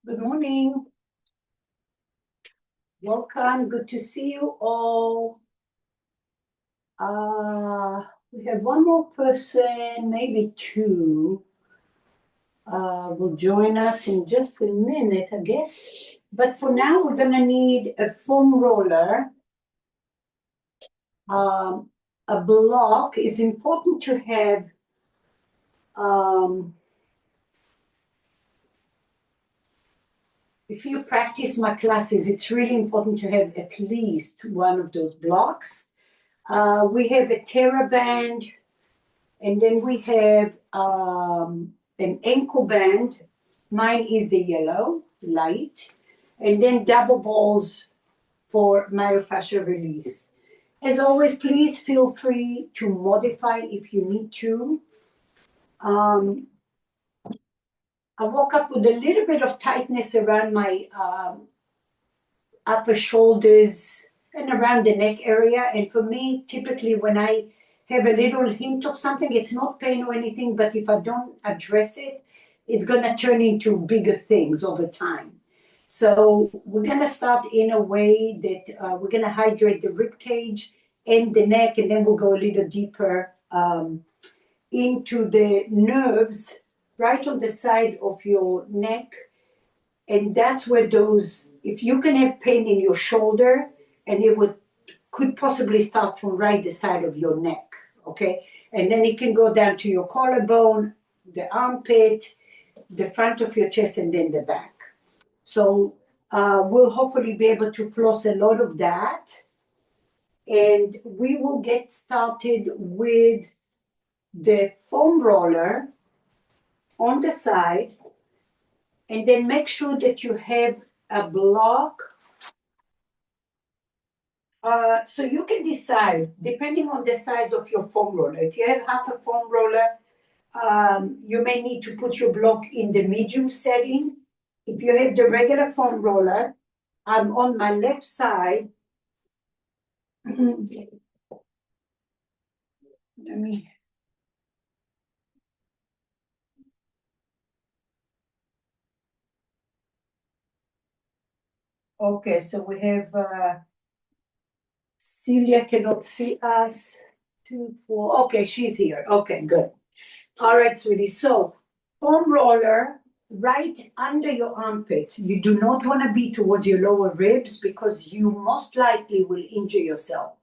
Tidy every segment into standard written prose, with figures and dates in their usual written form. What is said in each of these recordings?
Good morning. Welcome. Good to see you all. We have one more person, maybe two, will join us in just a minute, I guess. But for now, we're going to need a foam roller. A block is important to have. If you practice my classes, it's really important to have at least one of those blocks. We have a TheraBand, and then we have an ankle band. Mine is the yellow, light, and then double balls for myofascial release. As always, please feel free to modify if you need to. I woke up with a little bit of tightness around my upper shoulders and around the neck area. And for me, typically when I have a little hint of something, it's not pain or anything, but if I don't address it, it's going to turn into bigger things over time. So we're going to start in a way that we're going to hydrate the rib cage and the neck, and then we'll go a little deeper into the nerves right on the side of your neck. And that's where those, if you can have pain in your shoulder, and it could possibly start from right the side of your neck, okay? And then it can go down to your collarbone, the armpit, the front of your chest, and then the back. So we'll hopefully be able to floss a lot of that. And we will get started with the foam roller on the side, and then make sure that you have a block. So you can decide, depending on the size of your foam roller. If you have half a foam roller, you may need to put your block in the medium setting. If you have the regular foam roller, I'm on my left side. Let me. Okay, so we have Celia cannot see us. 2, 4. Okay, she's here. Okay, good. All right, sweetie. So foam roller right under your armpit. You do not want to be towards your lower ribs because you most likely will injure yourself.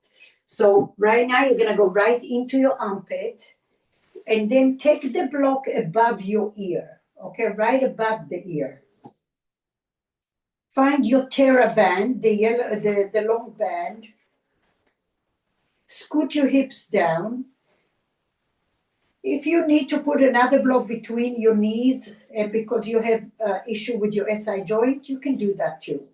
So right now you're going to go right into your armpit and then take the block above your ear, okay, right above the ear. Find your TheraBand, the yellow, the long band. Scoot your hips down. If you need to put another block between your knees because you have issue with your SI joint, you can do that too.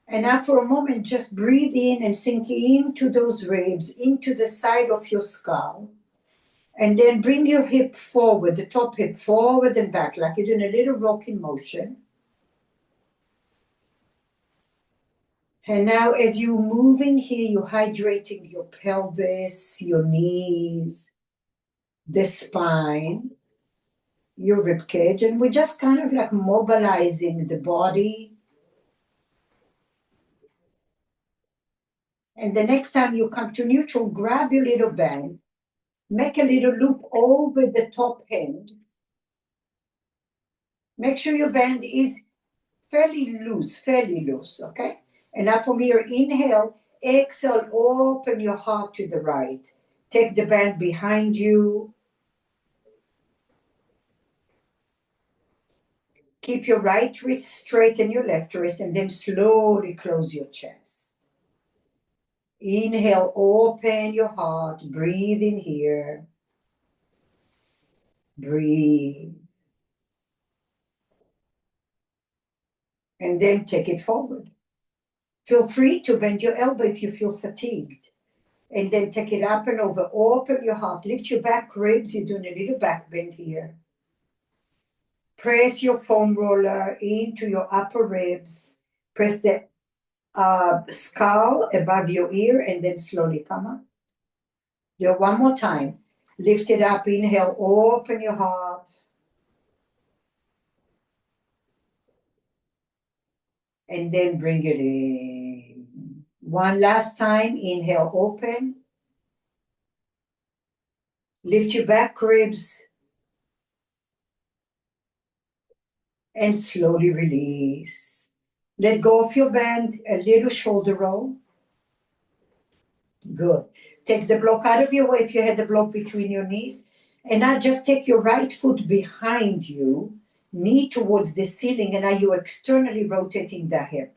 And now for a moment, just breathe in and sink into those ribs, into the side of your skull. And then bring your hip forward, the top hip forward and back, like you're doing a little rocking motion. And now as you're moving here, you're hydrating your pelvis, your knees, the spine, your rib cage, and we're just kind of like mobilizing the body. And the next time you come to neutral, grab your little band, make a little loop over the top hand. Make sure your band is fairly loose, okay? And now from here, inhale, exhale, open your heart to the right. Take the band behind you. Keep your right wrist straight and your left wrist, and then slowly close your chest. Inhale, open your heart. Breathe in here. Breathe. And then take it forward. Feel free to bend your elbow if you feel fatigued. And then take it up and over. Open your heart. Lift your back ribs. You're doing a little back bend here. Press your foam roller into your upper ribs. Press the skull above your ear and then slowly come up. Do it one more time. Lift it up. Inhale. Open your heart. And then bring it in. One last time, inhale, open. Lift your back ribs. And slowly release. Let go of your band, a little shoulder roll. Good. Take the block out of your way if you had the block between your knees. And now just take your right foot behind you, knee towards the ceiling, and now you're externally rotating the hip.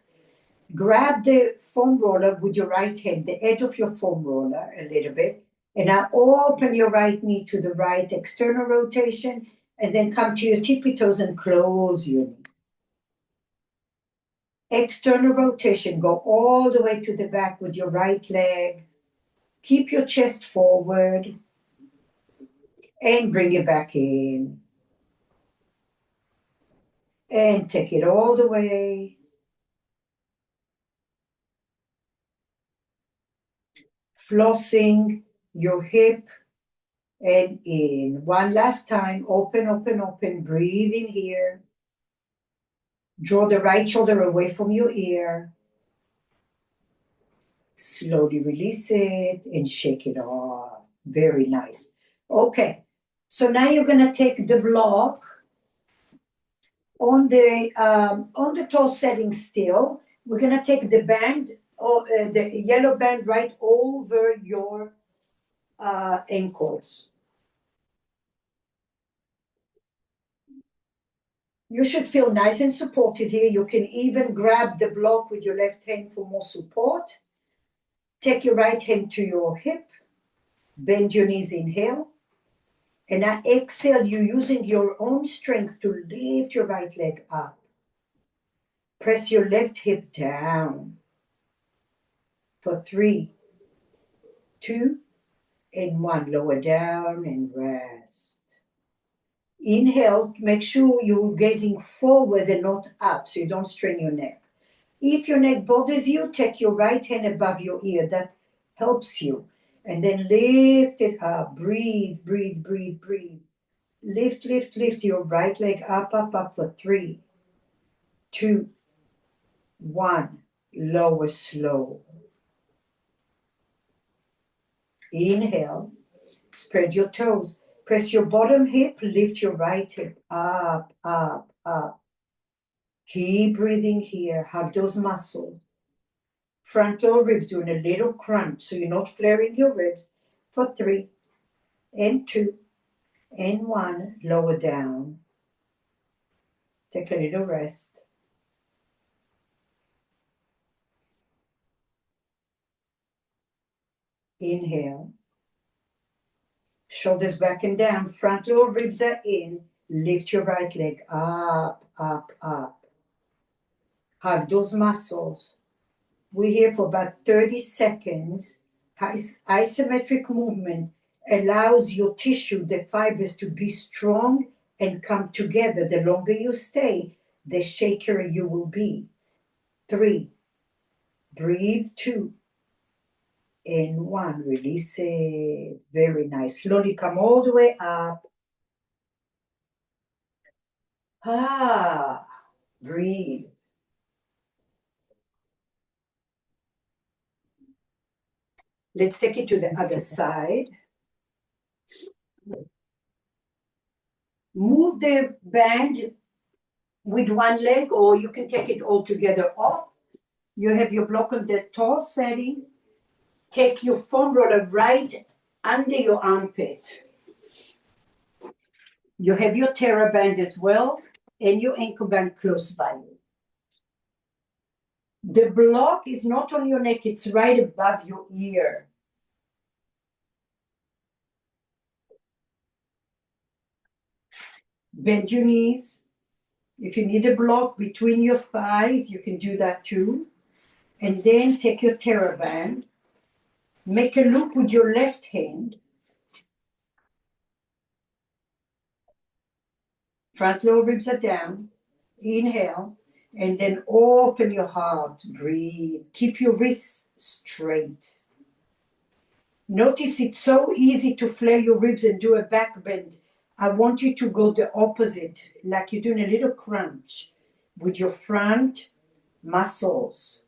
Grab the foam roller with your right hand, the edge of your foam roller a little bit, and now open your right knee to the right, external rotation, and then come to your tippy toes and close your knee. External rotation, go all the way to the back with your right leg. Keep your chest forward and bring it back in. And take it all the way. Flossing your hip and in. One last time, open, open, open. Breathe in here. Draw the right shoulder away from your ear. Slowly release it and shake it off. Very nice. Okay, so now you're gonna take the block on the toe setting still. We're gonna take the band, or the yellow band right over your ankles. You should feel nice and supported here. You can even grab the block with your left hand for more support. Take your right hand to your hip. Bend your knees, inhale. And now exhale, you using your own strength to lift your right leg up. Press your left hip down. For 3, 2, and 1. Lower down and rest. Inhale, make sure you're gazing forward and not up so you don't strain your neck. If your neck bothers you, take your right hand above your ear. That helps you. And then lift it up. Breathe, breathe, breathe, breathe. Lift, lift, lift your right leg up, up, up for 3, 2, 1. Lower slow. Inhale. Spread your toes. Press your bottom hip. Lift your right hip up, up, up. Keep breathing here. Hug those muscles. Frontal ribs doing a little crunch so you're not flaring your ribs. For 3, and 2, and 1. Lower down. Take a little rest. Inhale. Shoulders back and down. Frontal ribs are in. Lift your right leg up, up, up. Hug those muscles. We're here for about 30 seconds. Isometric movement allows your tissue, the fibers, to be strong and come together. The longer you stay, the shakier you will be. 3. Breathe. 2, and 1. Release it. Very nice. Slowly come all the way up. Breathe. Let's take it to the other side. Move the band with one leg, or you can take it all together off. You have your block on the toe setting. Take your foam roller right under your armpit. You have your Terra band as well, and your ankle band close by you. The block is not on your neck, it's right above your ear. Bend your knees. If you need a block between your thighs, you can do that too. And then take your Terra band. Make a loop with your left hand. Front lower ribs are down. Inhale. And then open your heart. Breathe. Keep your wrists straight. Notice it's so easy to flare your ribs and do a back bend. I want you to go the opposite, like you're doing a little crunch with your front muscles,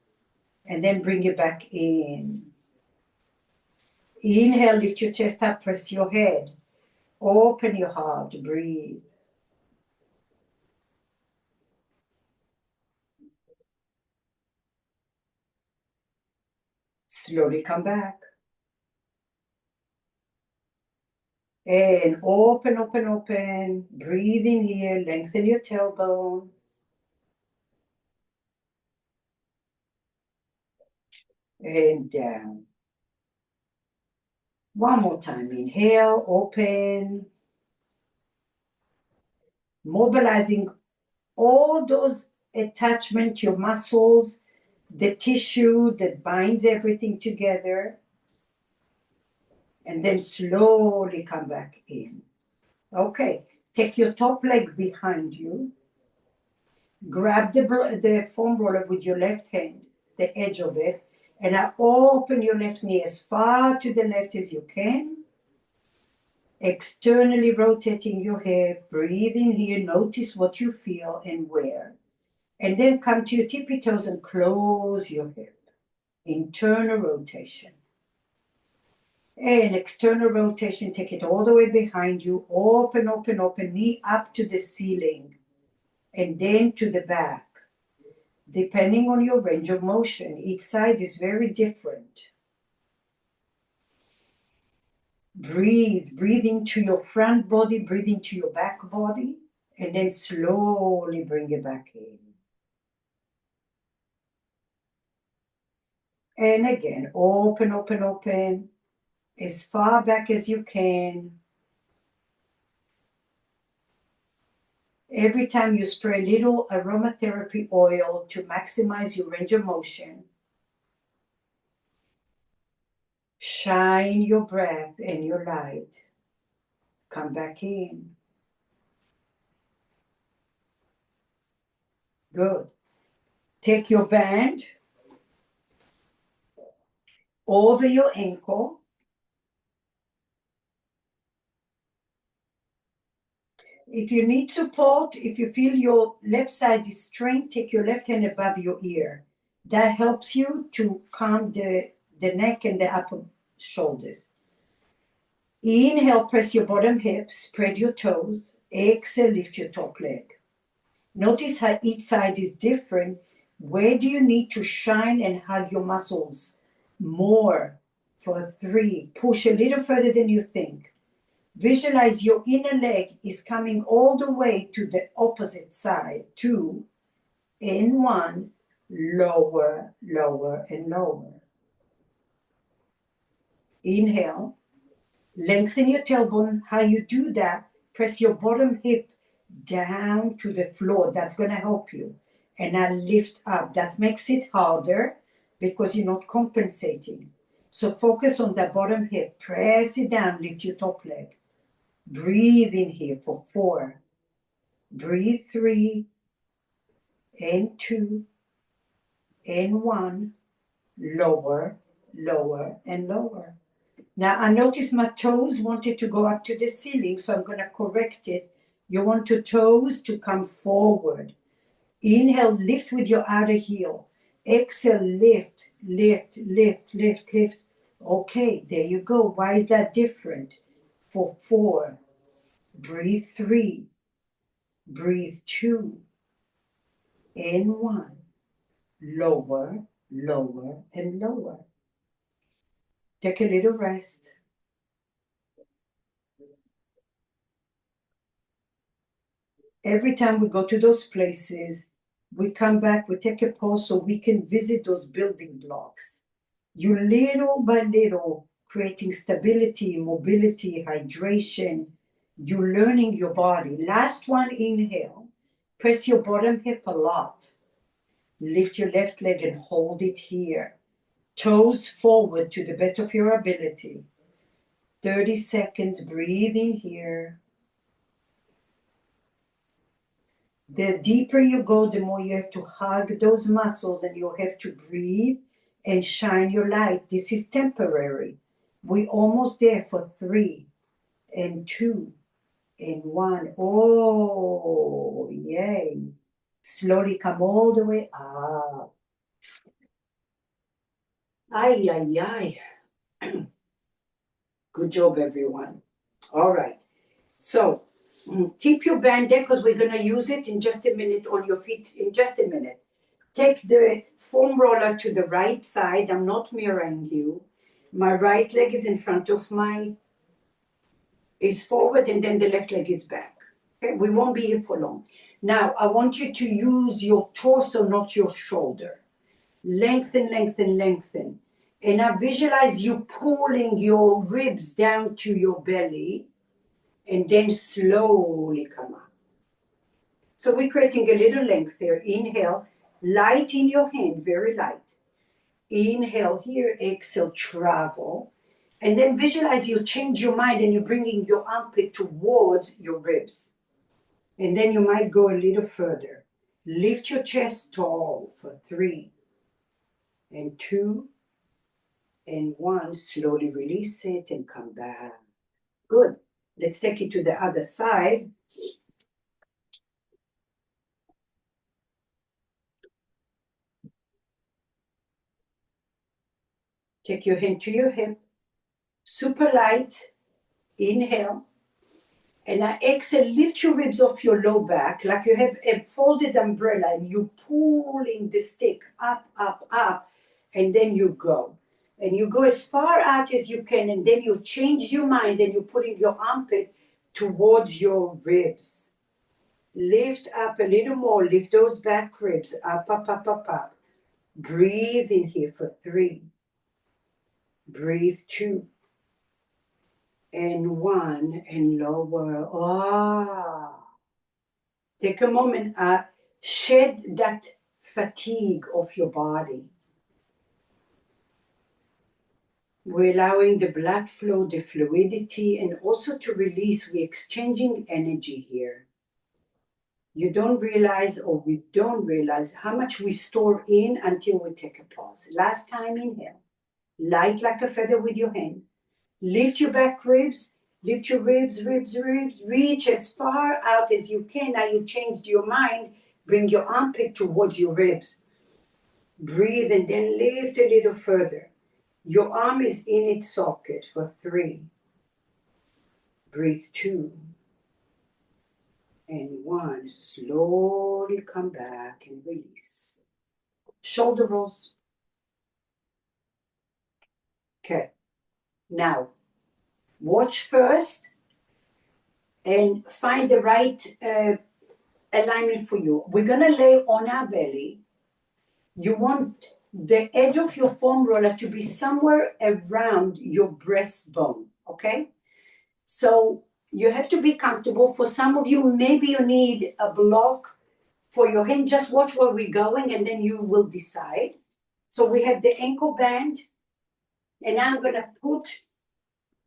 and then bring it back in. Inhale, lift your chest up, press your head. Open your heart, breathe. Slowly come back. And open, open, open. Breathe in here, lengthen your tailbone. And down. One more time. Inhale, open. Mobilizing all those attachments, your muscles, the tissue that binds everything together. And then slowly come back in. Okay, take your top leg behind you. Grab the foam roller with your left hand, the edge of it, and now open your left knee as far to the left as you can. Externally rotating your hip, breathe in here, notice what you feel and where. And then come to your tippy toes and close your hip. Internal rotation. And external rotation, take it all the way behind you. Open, open, open, knee up to the ceiling. And then to the back. Depending on your range of motion, each side is very different. Breathe into your front body, breathe into your back body, and then slowly bring it back in. And again, open, open, open, as far back as you can. Every time you spray a little aromatherapy oil to maximize your range of motion. Shine your breath and your light. Come back in. Good. Take your band over your ankle. If you need support, if you feel your left side is strained, take your left hand above your ear. That helps you to calm the neck and the upper shoulders. Inhale, press your bottom hip, spread your toes. Exhale, lift your top leg. Notice how each side is different. Where do you need to shine and hug your muscles more? For 3, push a little further than you think. Visualize your inner leg is coming all the way to the opposite side. 2, and 1, lower, lower, and lower. Inhale, lengthen your tailbone. How you do that, press your bottom hip down to the floor. That's going to help you. And now lift up. That makes it harder because you're not compensating. So focus on the bottom hip. Press it down, lift your top leg. Breathe in here for 4. Breathe 3, and 2, and 1. Lower, lower, and lower. Now I notice my toes wanted to go up to the ceiling, so I'm going to correct it. You want your toes to come forward. Inhale, lift with your outer heel. Exhale, lift, lift, lift, lift, lift. Okay, there you go. Why is that different? For 4, breathe 3, breathe 2, and 1. Lower, lower, and lower. Take a little rest. Every time we go to those places, we come back, we take a pause so we can visit those building blocks. You little by little creating stability, mobility, hydration. You learning your body. Last one, inhale. Press your bottom hip a lot. Lift your left leg and hold it here. Toes forward to the best of your ability. 30 seconds, breathe in here. The deeper you go, the more you have to hug those muscles and you have to breathe and shine your light. This is temporary. We're almost there for 3, and 2, and 1. Oh, yay. Slowly come all the way up. Ay, ay, ay. Good job, everyone. All right. So keep your band there because we're going to use it in just a minute on your feet. In just a minute. Take the foam roller to the right side. I'm not mirroring you. My right leg is in front of is forward, and then the left leg is back. Okay, we won't be here for long. Now, I want you to use your torso, not your shoulder. Lengthen, lengthen, lengthen. And now visualize you pulling your ribs down to your belly and then slowly come up. So we're creating a little length there. Inhale, light in your hand, very light. Inhale here, exhale, travel. And then visualize you change your mind and you're bringing your armpit towards your ribs. And then you might go a little further. Lift your chest tall for 3 and 2 and 1. Slowly release it and come back. Good. Let's take it to the other side. Take your hand to your hip. Super light. Inhale. And now exhale, lift your ribs off your low back like you have a folded umbrella and you're pulling the stick up, up, up, and then you go. And you go as far out as you can, and then you change your mind and you're putting your armpit towards your ribs. Lift up a little more, lift those back ribs up, up, up, up, up. Breathe in here for 3. Breathe 2. And 1, and lower. Ah. Take a moment, shed that fatigue of your body. We're allowing the blood flow, the fluidity, and also to release. We're exchanging energy here. You don't realize, or we don't realize, how much we store in until we take a pause. Last time, inhale. Light like a feather with your hand. Lift your back ribs. Lift your ribs, ribs, ribs. Reach as far out as you can. Now you changed your mind. Bring your armpit towards your ribs. Breathe and then lift a little further. Your arm is in its socket for 3. Breathe 2. And 1. Slowly come back and release. Shoulder rolls. Okay. Now, watch first and find the right alignment for you. We're going to lay on our belly. You want the edge of your foam roller to be somewhere around your breastbone, okay? So you have to be comfortable. For some of you, maybe you need a block for your hand. Just watch where we're going and then you will decide. So we have the ankle band, and I'm going to put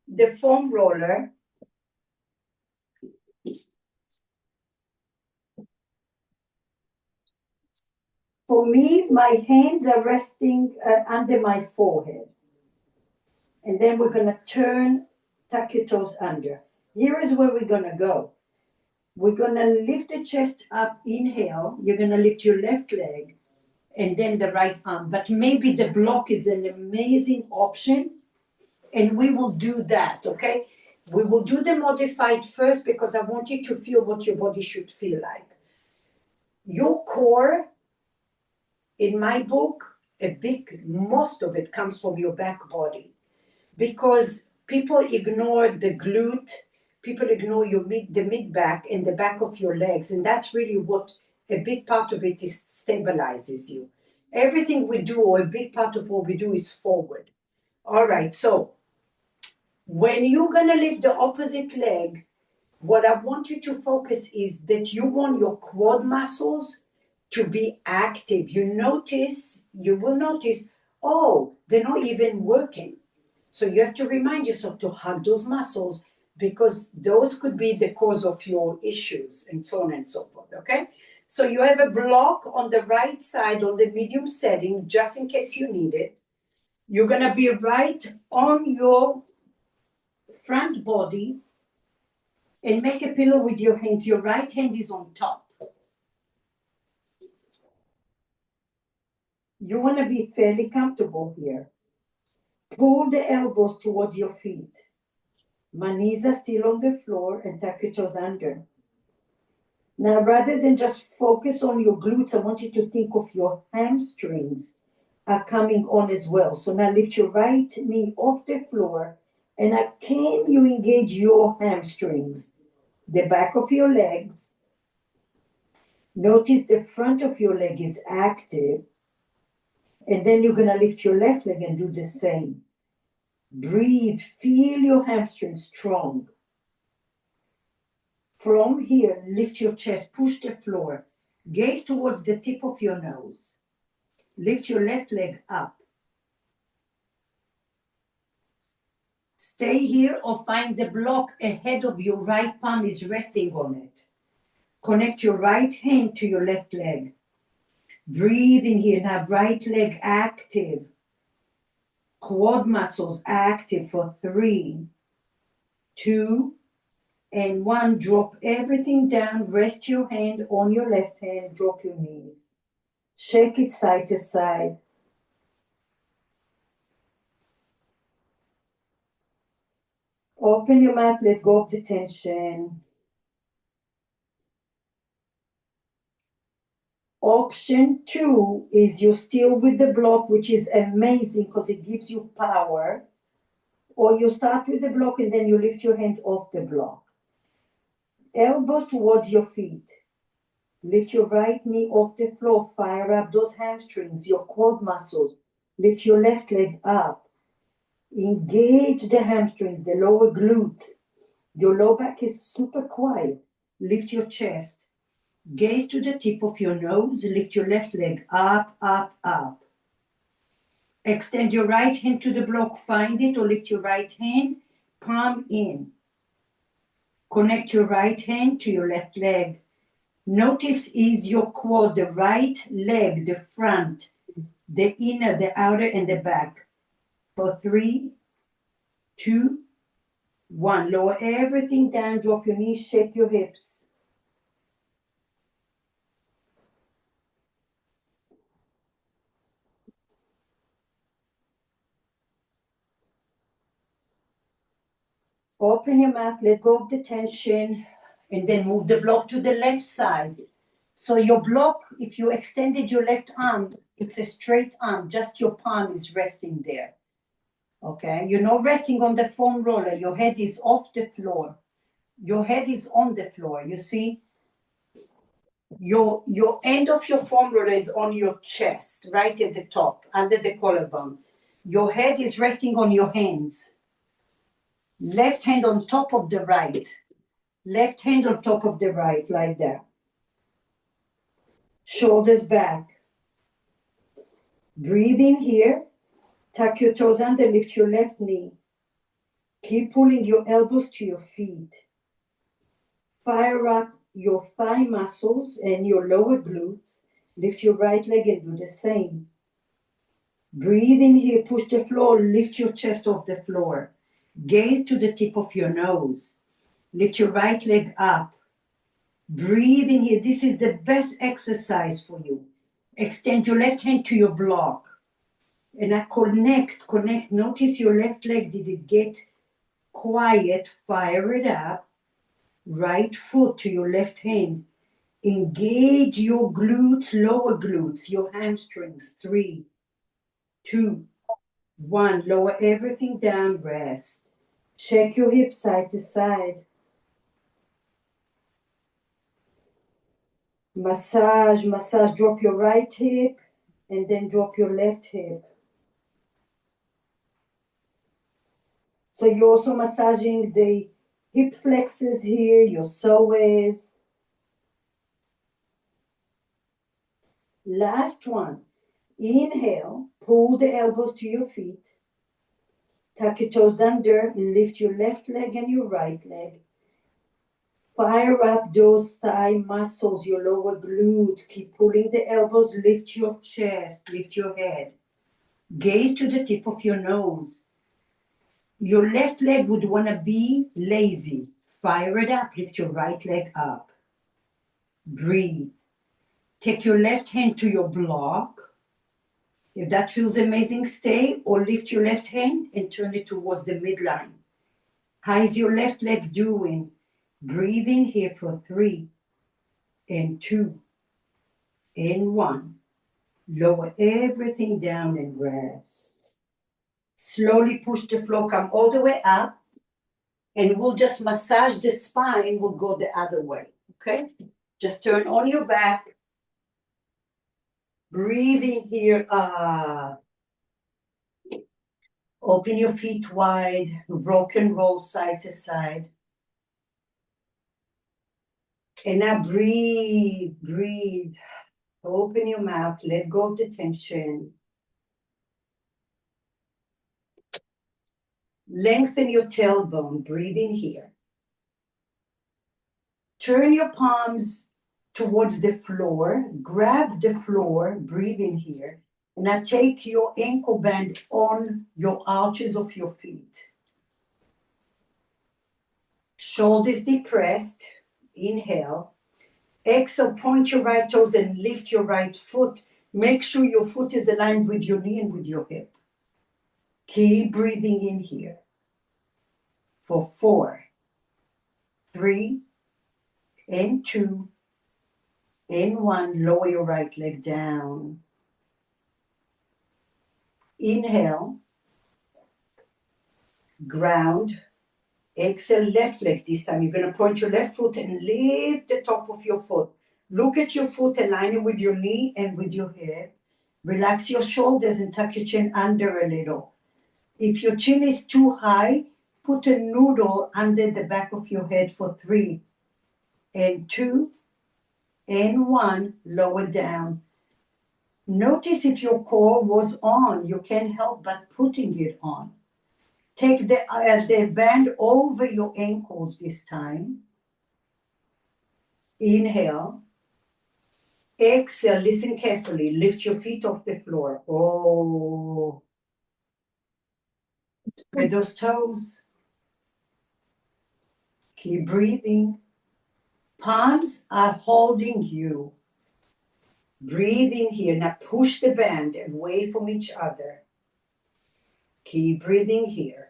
the foam roller for me. My hands are resting under my forehead. And then we're going to turn, tuck your toes under. Here is where we're going to go. We're going to lift the chest up, inhale. You're going to lift your left leg and then the right arm. But maybe the block is an amazing option, and we will do that, okay? We will do the modified first because I want you to feel what your body should feel like. Your core, in my book, most of it comes from your back body. Because people ignore the glute, people ignore the mid back and the back of your legs, and that's really what a big part of it is, stabilizes you. Everything we do, or a big part of what we do, is forward. All right, so when you're going to lift the opposite leg, what I want you to focus is that you want your quad muscles to be active. You will notice, oh, they're not even working. So you have to remind yourself to hug those muscles, because those could be the cause of your issues and so on and so forth, okay? So you have a block on the right side on the medium setting, just in case you need it. You're going to be right on your front body and make a pillow with your hands. Your right hand is on top. You want to be fairly comfortable here. Pull the elbows towards your feet. My knees are still on the floor and tuck your toes under. Now, rather than just focus on your glutes, I want you to think of your hamstrings are coming on as well. So now lift your right knee off the floor, and now can you engage your hamstrings? The back of your legs. Notice the front of your leg is active, and then you're going to lift your left leg and do the same. Breathe, feel your hamstrings strong. From here, lift your chest, push the floor, gaze towards the tip of your nose. Lift your left leg up. Stay here or find the block ahead of your right palm is resting on it. Connect your right hand to your left leg. Breathe in here. Now, right leg active. Quad muscles active for 3, 2, and 1. Drop everything down. Rest your hand on your left hand. Drop your knees. Shake it side to side. Open your mouth. Let go of the tension. Option 2 is you're still with the block, which is amazing because it gives you power. Or you start with the block and then you lift your hand off the block. Elbows towards your feet. Lift your right knee off the floor. Fire up those hamstrings, your quad muscles. Lift your left leg up. Engage the hamstrings, the lower glutes. Your low back is super quiet. Lift your chest. Gaze to the tip of your nose. Lift your left leg up, up, up. Extend your right hand to the block. Find it or lift your right hand. Palm in. Connect your right hand to your left leg. Notice is your quad, the right leg, the front, the inner, the outer, and the back. For 3, 2, 1. Lower everything down. Drop your knees. Shake your hips. Open your mouth, let go of the tension, and then move the block to the left side. So your block, if you extended your left arm, it's a straight arm, just your palm is resting there. Okay? You're not resting on the foam roller. Your head is off the floor. Your head is on the floor, you see? Your end of your foam roller is on your chest, right at the top, under the collarbone. Your head is resting on your hands. Left hand on top of the right. Left hand on top of the right, like that. Shoulders back. Breathe in here. Tuck your toes under, lift your left knee. Keep pulling your elbows to your feet. Fire up your thigh muscles and your lower glutes. Lift your right leg and do the same. Breathe in here, push the floor, lift your chest off the floor. Gaze to the tip of your nose. Lift your right leg up. Breathe in here. This is the best exercise for you. Extend your left hand to your block. And I connect. Notice your left leg. Did it get quiet? Fire it up. Right foot to your left hand. Engage your glutes, lower glutes, your hamstrings. 3, 2, 1. Lower everything down. Rest. Shake your hips side to side. Massage. Drop your right hip and then drop your left hip. So you're also massaging the hip flexors here, your psoas. Last one. Inhale. Pull the elbows to your feet. Tuck your toes under and lift your left leg and your right leg. Fire up those thigh muscles, your lower glutes. Keep pulling the elbows. Lift your chest. Lift your head. Gaze to the tip of your nose. Your left leg would want to be lazy. Fire it up. Lift your right leg up. Breathe. Take your left hand to your block. If that feels amazing, stay or lift your left hand and turn it towards the midline. How is your left leg doing? Breathe in here for 3 and 2 and 1. Lower everything down and rest. Slowly push the floor, come all the way up, and we'll just massage the spine. We'll go the other way, okay? Just turn on your back. Breathe in here. Open your feet wide. Rock and roll side to side. And now breathe, breathe. Open your mouth. Let go of the tension. Lengthen your tailbone. Breathe in here. Turn your palms towards the floor. Grab the floor. Breathe in here. And now take your ankle band on your arches of your feet. Shoulders depressed. Inhale. Exhale, point your right toes and lift your right foot. Make sure your foot is aligned with your knee and with your hip. Keep breathing in here. For 4, 3, and 2, and 1. Lower your right leg down. Inhale. Ground. Exhale, left leg this time. You're going to point your left foot and lift the top of your foot. Look at your foot, align it with your knee and with your hip. Relax your shoulders and tuck your chin under a little. If your chin is too high, put a noodle under the back of your head for 3, and 2, and 1. Lower down. Notice if your core was on. You can't help but putting it on. Take the band over your ankles this time. Inhale. Exhale. Listen carefully. Lift your feet off the floor. Oh. Spread those toes. Keep breathing. Palms are holding you. Breathe in here. Now push the band away from each other. Keep breathing here.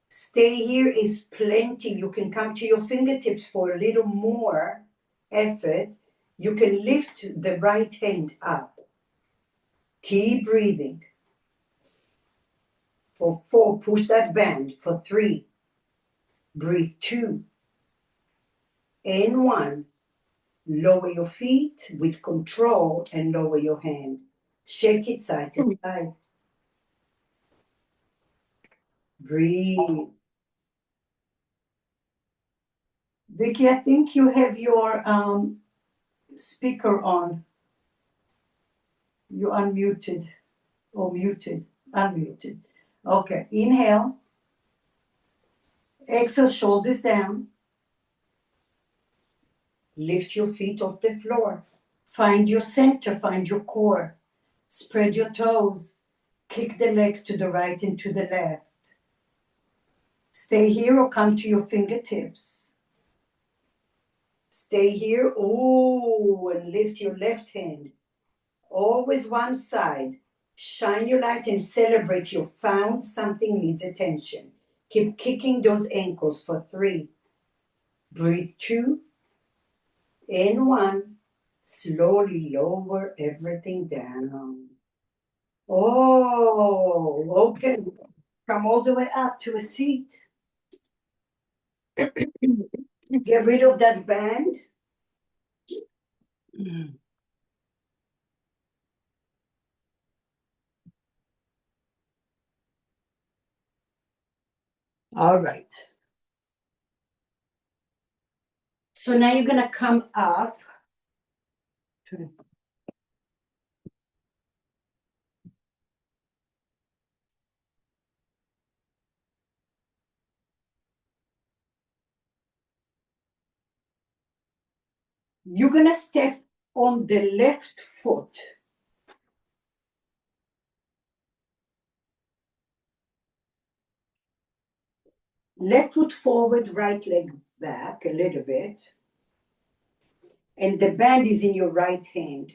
Stay here is plenty. You can come to your fingertips for a little more effort. You can lift the right hand up. Keep breathing. For 4, push that band. For 3, breathe 2, and 1. Lower your feet with control and lower your hand. Shake it side to side. Breathe. Vicky, I think you have your speaker on. You unmuted or muted. Unmuted. Okay, inhale. Exhale, shoulders down. Lift your feet off the floor. Find your center, find your core. Spread your toes. Kick the legs to the right and to the left. Stay here or come to your fingertips. Stay here, oh, and lift your left hand. Always one side. Shine your light and celebrate you found something needs attention. Keep kicking those ankles for 3. Breathe 2, and 1. Slowly lower everything down. Oh, okay. Come all the way up to a seat. Get rid of that band. All right. So now you're going to come up. You're going to step on the left foot. Left foot forward, right leg back a little bit. And the band is in your right hand.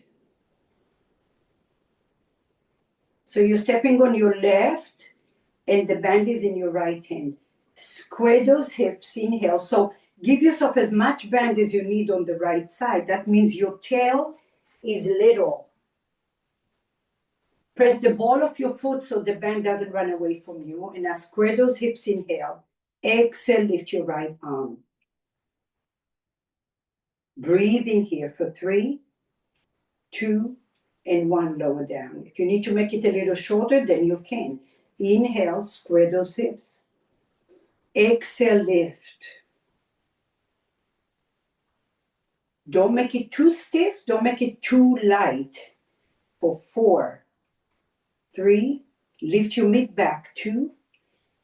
So you're stepping on your left and the band is in your right hand. Square those hips, inhale. So give yourself as much band as you need on the right side. That means your tail is little. Press the ball of your foot so the band doesn't run away from you. And now square those hips, inhale. Exhale, lift your right arm. Breathe in here for 3, 2, and 1, lower down. If you need to make it a little shorter, then you can. Inhale, square those hips. Exhale, lift. Don't make it too stiff. Don't make it too light. For 4, 3, lift your mid back, 2,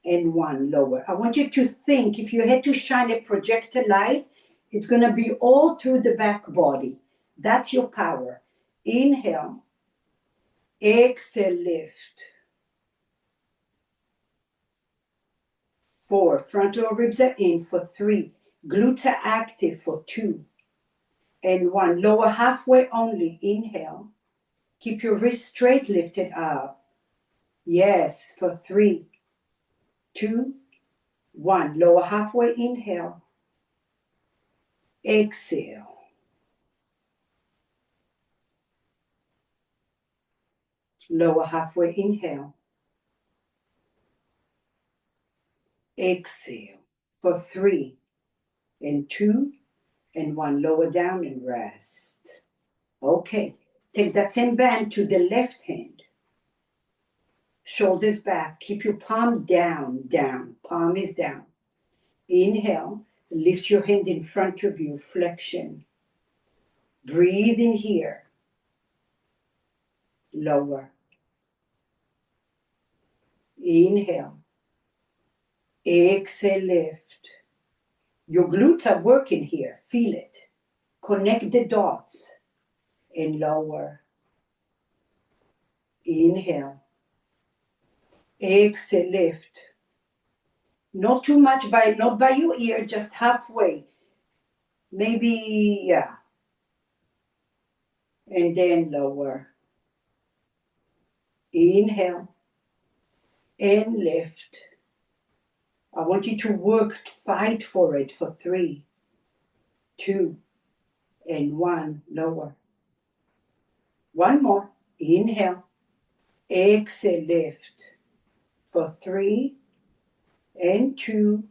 and 1, lower. I want you to think, if you had to shine a projector light, it's going to be all through the back body. That's your power. Inhale. Exhale, lift. 4, frontal ribs are in. For 3, glutes are active. For 2, and 1, lower halfway only. Inhale. Keep your wrist straight, lifted up. Yes, for 3, 2, 1, lower halfway. Inhale. Exhale. Lower halfway. Inhale. Exhale. For 3, and 2, and 1, lower down and rest. Okay, take that same band to the left hand. Shoulders back. Keep your palm down, down. Palm is down. Inhale. Lift your hand in front of you. Flexion. Breathe in here. Lower. Inhale. Exhale, lift. Your glutes are working here. Feel it. Connect the dots. And lower. Inhale. Exhale, lift. Not too much not by your ear, just halfway. Maybe, yeah. And then lower. Inhale. And lift. I want you to work, fight for it for 3, 2, and 1, lower. One more. Inhale. Exhale, lift. For 3, and 2,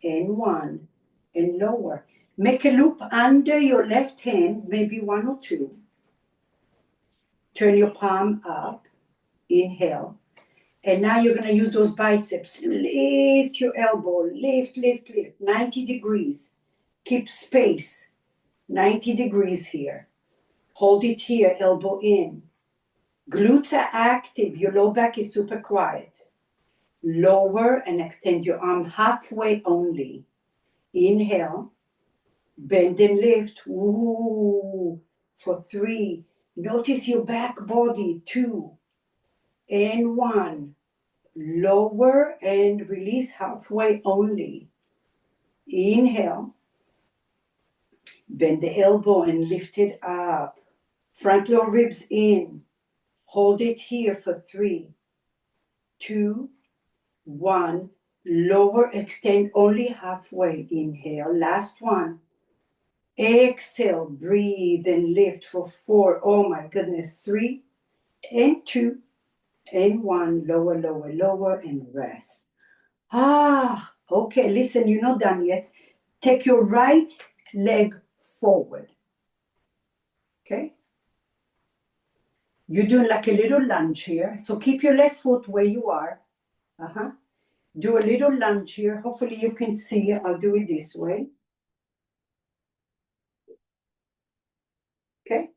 and 1, and lower. Make a loop under your left hand, maybe 1 or 2. Turn your palm up. Inhale. And now you're going to use those biceps. Lift your elbow. Lift, lift, lift. 90 degrees. Keep space. 90 degrees here. Hold it here, elbow in. Glutes are active. Your low back is super quiet. Lower and extend your arm halfway only. Inhale. Bend and lift. Ooh. For 3. Notice your back body. 2, and 1. Lower and release halfway only. Inhale. Bend the elbow and lift it up. Frontal ribs in. Hold it here for 3, 2, 1. Lower, extend only halfway. Inhale. Last one. Exhale. Breathe and lift for 4. Oh my goodness. 3, and 2, and 1. Lower, lower, lower, and rest. Okay. Listen, you're not done yet. Take your right leg forward. Okay? You're doing like a little lunge here. So keep your left foot where you are. Do a little lunge here. Hopefully you can see. I'll do it this way. Okay?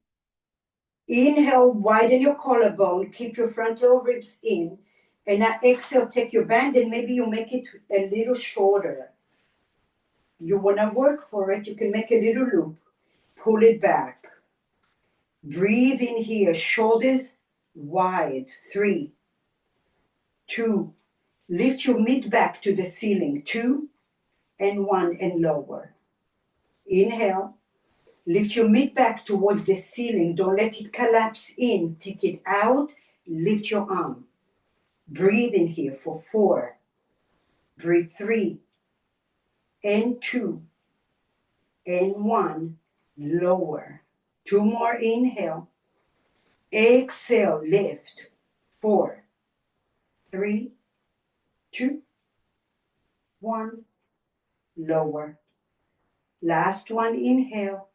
Inhale, widen your collarbone. Keep your frontal ribs in. And now exhale, take your band and maybe you make it a little shorter. You want to work for it, you can make a little loop. Pull it back. Breathe in here, shoulders wide. 3, 2. Lift your mid back to the ceiling. 2, and 1, and lower. Inhale. Lift your mid back towards the ceiling. Don't let it collapse in. Take it out. Lift your arm. Breathe in here for 4. Breathe 3 and 2 and 1. Lower. 2 more. Inhale. Exhale. Lift. 4, 3, 2, 1. Lower. Last one. Inhale.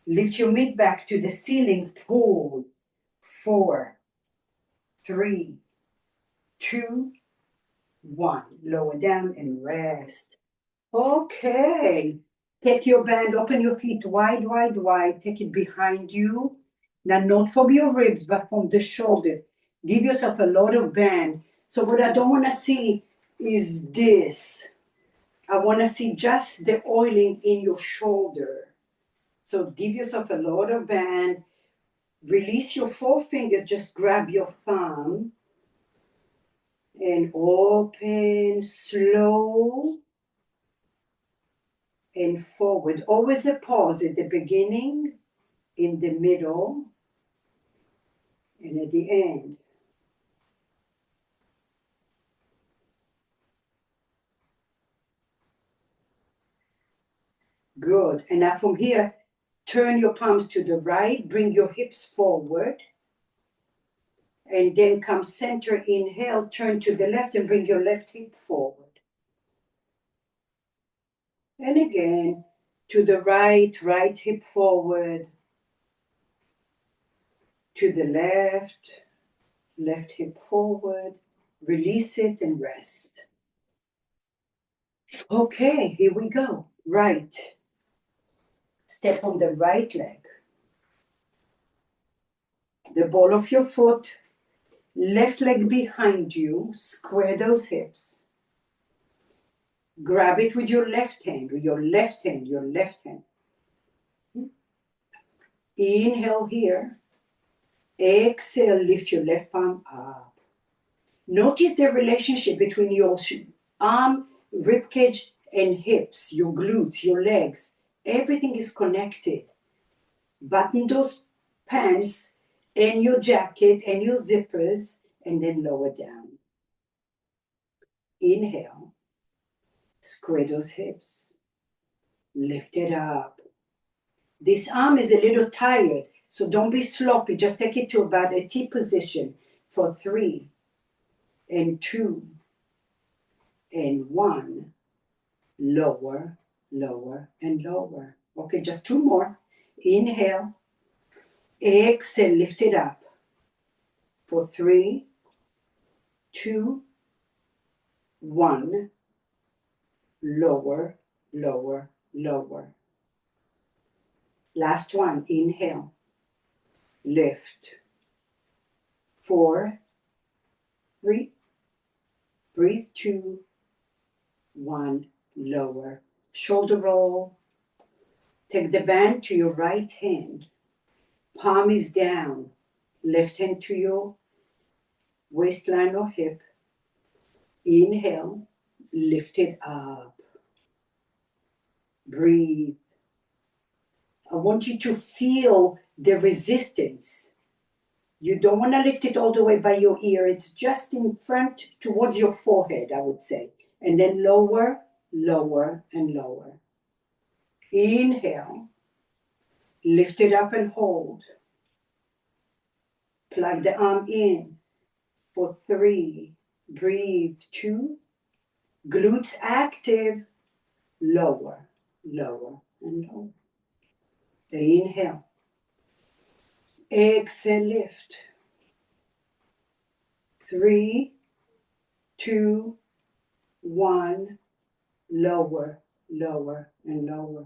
Lift your mid back to the ceiling. Pull. 4, 3, 2, 1. Lower down and rest. Okay. Take your band, open your feet wide, wide, wide. Take it behind you. Now, not from your ribs, but from the shoulders. Give yourself a lot of band. So what I don't want to see is this. I want to see just the oiling in your shoulder. So give yourself a lot of band. Release your 4 fingers. Just grab your thumb. And open, slow, and forward. Always a pause at the beginning, in the middle, and at the end. Good. And now from here, turn your palms to the right, bring your hips forward, and then come center, inhale, turn to the left and bring your left hip forward. And again, to the right, right hip forward, to the left, left hip forward, release it and rest. Okay, here we go. Right. Step on the right leg. The ball of your foot, left leg behind you, square those hips. Grab it with your left hand, with your left hand, your left hand. Inhale here. Exhale, lift your left palm up. Notice the relationship between your arm, ribcage, and hips, your glutes, your legs. Everything is connected. Button those pants and your jacket and your zippers, and then lower down. Inhale. Square those hips. Lift it up. This arm is a little tired, so don't be sloppy. Just take it to about a T position for 3 and 2 and 1. Lower, lower, and lower. Okay, just 2 more. Inhale. Exhale, lift it up for 3, 2, 1. Lower, lower, lower. Last one. Inhale. Lift. 4, 3. Breathe. 2, 1. Lower. Shoulder roll. Take the band to your right hand. Palm is down. Left hand to your waistline or hip. Inhale. Lift it up. Breathe. I want you to feel the resistance. You don't want to lift it all the way by your ear. It's just in front towards your forehead, I would say. And then lower, lower, and lower. Inhale. Lift it up and hold. Plug the arm in for 3. Breathe. 2. Glutes active. Lower, lower, and lower. Inhale. Exhale, lift. 3, 2, 1. Lower, lower, and lower.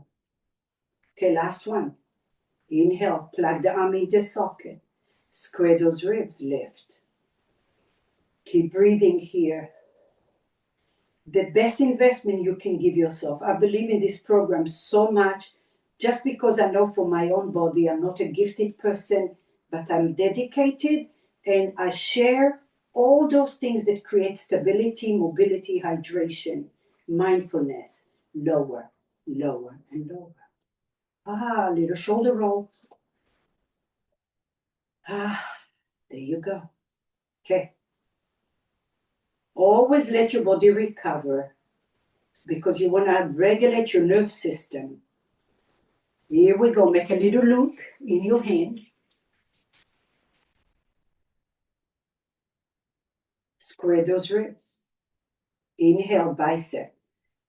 Okay, last one. Inhale, plug the arm in the socket. Square those ribs, lift. Keep breathing here. The best investment you can give yourself. I believe in this program so much, just because I know for my own body, I'm not a gifted person, but I'm dedicated and I share all those things that create stability, mobility, hydration, mindfulness, lower, lower, and lower. Little shoulder rolls. There you go. Okay. Always let your body recover because you want to regulate your nerve system. Here we go. Make a little loop in your hand. Square those ribs. Inhale, bicep.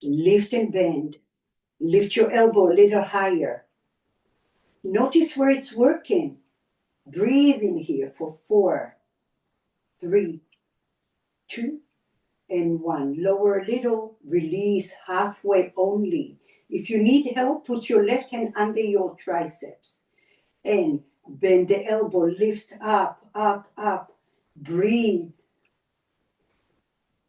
Lift and bend. Lift your elbow a little higher. Notice where it's working. Breathe in here for 4, 3, 2, and 1. Lower a little. Release halfway only. If you need help, put your left hand under your triceps. And bend the elbow. Lift up, up, up. Breathe.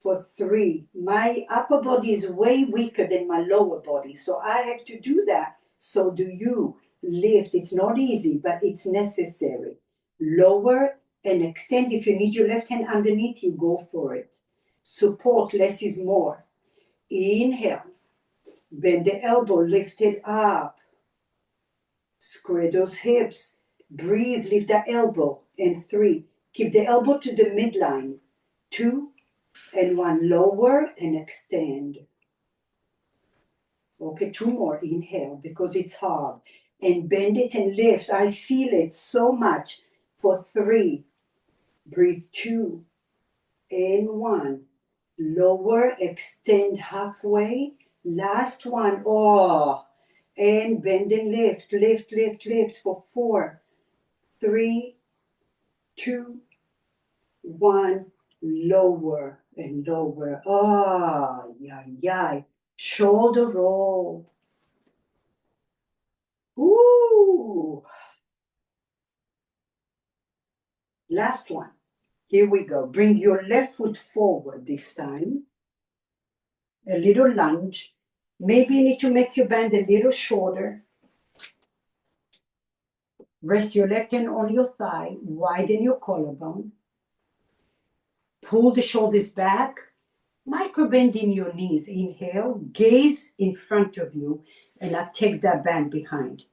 For 3. My upper body is way weaker than my lower body, so I have to do that. So do you. Lift. It's not easy, but it's necessary. Lower and extend. If you need your left hand underneath, you go for it. Support. Less is more. Inhale. Bend the elbow. Lift it up. Square those hips. Breathe. Lift the elbow. And 3. Keep the elbow to the midline. 2. And 1, lower and extend. Okay, 2 more. Inhale because it's hard. And bend it and lift. I feel it so much. For 3. Breathe 2. And 1. Lower, extend halfway. Last one. Oh. And bend and lift. Lift, lift, lift. For 4. 3. 2. 1. Lower and lower. Ah, yeah, yeah. Shoulder roll. Ooh. Last one. Here we go. Bring your left foot forward this time. A little lunge. Maybe you need to make your band a little shorter. Rest your left hand on your thigh. Widen your collarbone. Pull the shoulders back. Micro bend in your knees. Inhale. Gaze in front of you. And I take that band behind.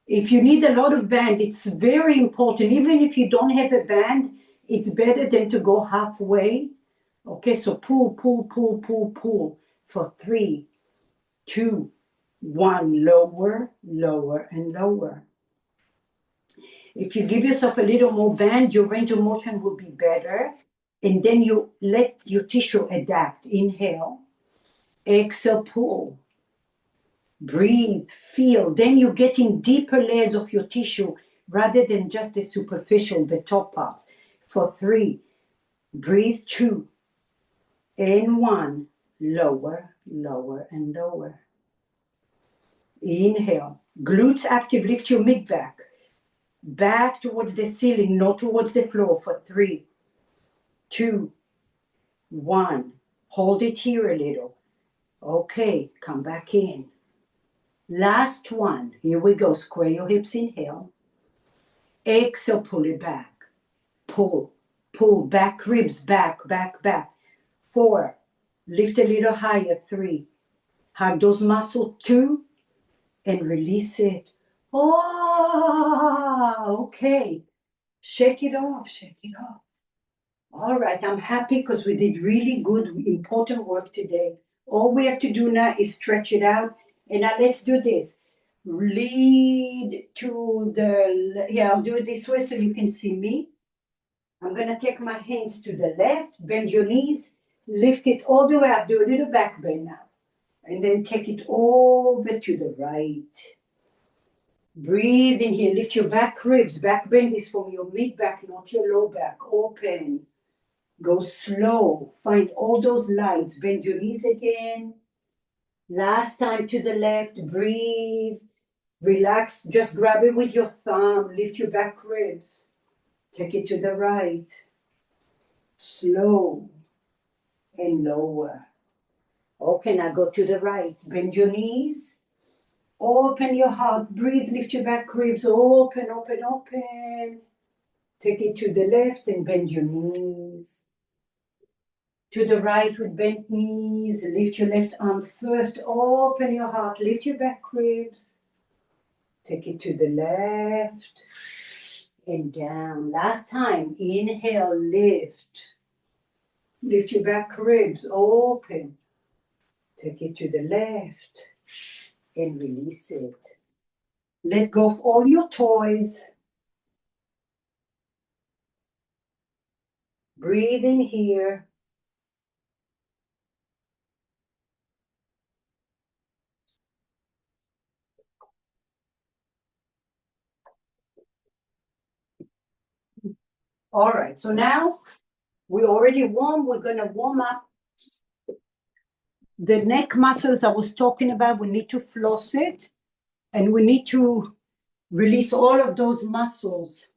If you need a lot of band, it's very important. Even if you don't have a band, it's better than to go halfway. Okay, so pull, pull, pull, pull, pull. For 3, 2, 1. Lower, lower, and lower. If you give yourself a little more band, your range of motion will be better. And then you let your tissue adapt. Inhale. Exhale, pull. Breathe, feel. Then you're getting deeper layers of your tissue rather than just the superficial, the top parts. For 3, breathe 2, and 1. Lower, lower, and lower. Inhale. Glutes active. Lift your mid back. Back towards the ceiling, not towards the floor. For 3, 2, 1. Hold it here a little. Okay, come back in. Last one. Here we go. Square your hips. Inhale. Exhale, pull it back. Pull, pull. Back ribs, back, back, back. 4. Lift a little higher. 3. Hug those muscles. 2. And release it. Oh, okay. Shake it off, shake it off. All right, I'm happy because we did really good, important work today. All we have to do now is stretch it out. And now let's do this. Lead to the, yeah, I'll do it this way so you can see me. I'm going to take my hands to the left, bend your knees, lift it all the way up, do a little back bend now. And then take it over to the right. Breathe in here, lift your back ribs. Back bend is from your mid back, not your low back. Open. Go slow. Find all those lights. Bend your knees again. Last time to the left. Breathe. Relax. Just grab it with your thumb. Lift your back ribs. Take it to the right. Slow and lower. Okay, now go to the right. Bend your knees. Open your heart. Breathe. Lift your back ribs. Open, open, open. Take it to the left and bend your knees. To the right with bent knees. Lift your left arm first. Open your heart. Lift your back ribs. Take it to the left. and down. Last time, inhale, lift. Lift your back ribs, open. Take it to the left and release it. Let go of all your toys. Breathe in here. All right, so now we're already warm. We're going to warm up the neck muscles I was talking about. We need to floss it, and we need to release all of those muscles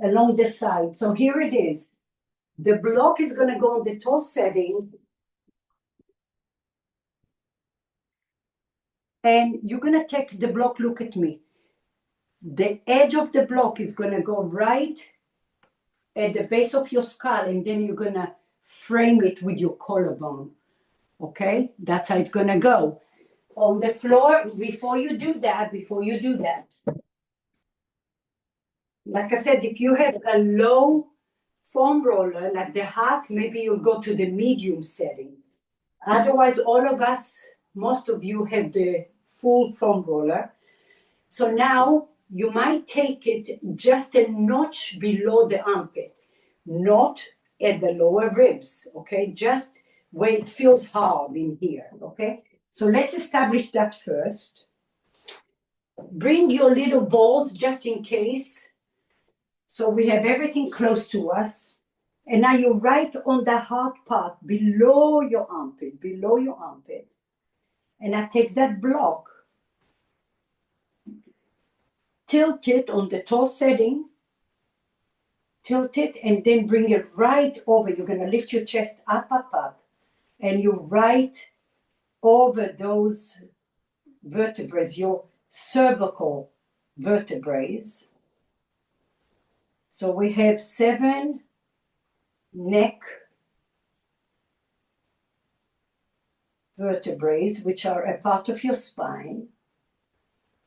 along the side. So here it is. The block is going to go on the toe setting, and you're going to take the block. Look at me. The edge of the block is going to go right at the base of your skull, and then you're going to frame it with your collarbone. Okay? That's how it's going to go. On the floor, before you do that, like I said, if you have a low foam roller, like the half, maybe you'll go to the medium setting. Otherwise, all of us, most of you have the full foam roller. So now you might take it just a notch below the armpit, not at the lower ribs, okay? Just where it feels hard in here, okay? So let's establish that first. Bring your little balls just in case. So we have everything close to us. And now you're right on the hard part, below your armpit. And I take that block, tilt it on the toe setting, tilt it, and then bring it right over. You're going to lift your chest up, and you're right over those vertebrae, your cervical vertebrae. So we have 7 neck vertebrae, which are a part of your spine.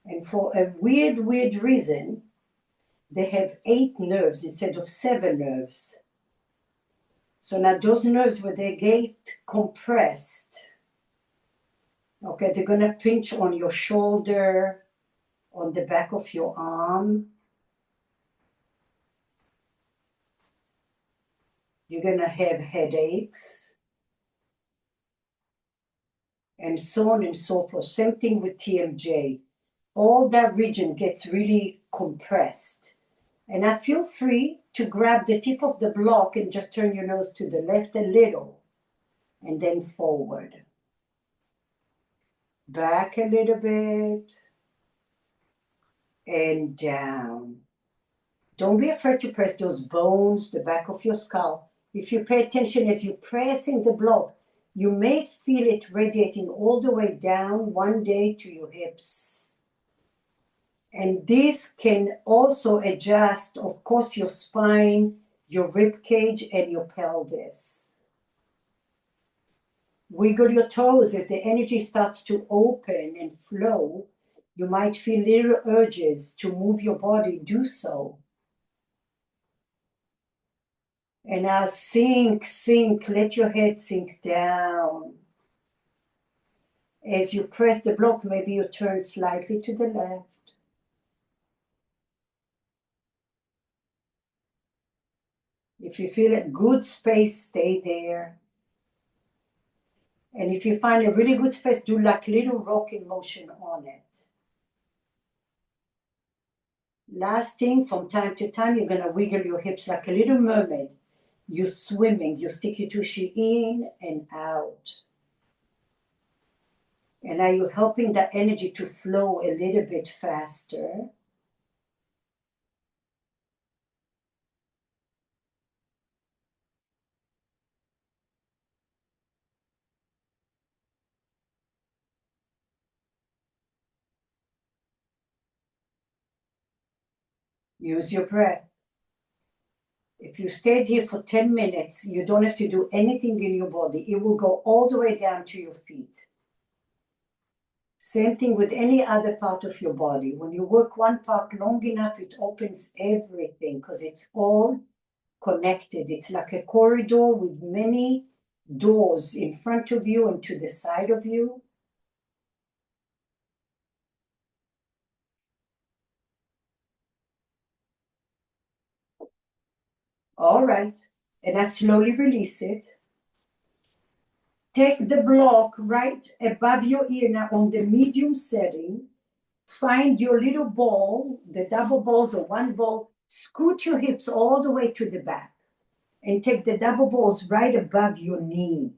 And for a weird reason, they have 8 nerves instead of 7 nerves. So now those nerves, when they get compressed, okay, they're going to pinch on your shoulder, on the back of your arm. You're going to have headaches, and so on and so forth. Same thing with TMJ. All that region gets really compressed. And now feel free to grab the tip of the block and just turn your nose to the left a little, and then forward. Back a little bit, and down. Don't be afraid to press those bones, the back of your skull. If you pay attention as you're pressing the block, you may feel it radiating all the way down one day to your hips. And this can also adjust, of course, your spine, your rib cage, and your pelvis. Wiggle your toes as the energy starts to open and flow. You might feel little urges to move your body, do so. And now sink, let your head sink down. As you press the block, maybe you turn slightly to the left. If you feel a good space, stay there. And if you find a really good space, do like little rocking motion on it. Last thing, from time to time, you're going to wiggle your hips like a little mermaid. You're swimming. You stick your tushy in and out. And now you're helping the energy to flow a little bit faster. Use your breath. If you stayed here for 10 minutes, you don't have to do anything in your body. It will go all the way down to your feet. Same thing with any other part of your body. When you work one part long enough, it opens everything because it's all connected. It's like a corridor with many doors in front of you and to the side of you. All right. And I slowly release it. Take the block right above your ear now on the medium setting. Find your little ball, the double balls or one ball. Scoot your hips all the way to the back and take the double balls right above your knee.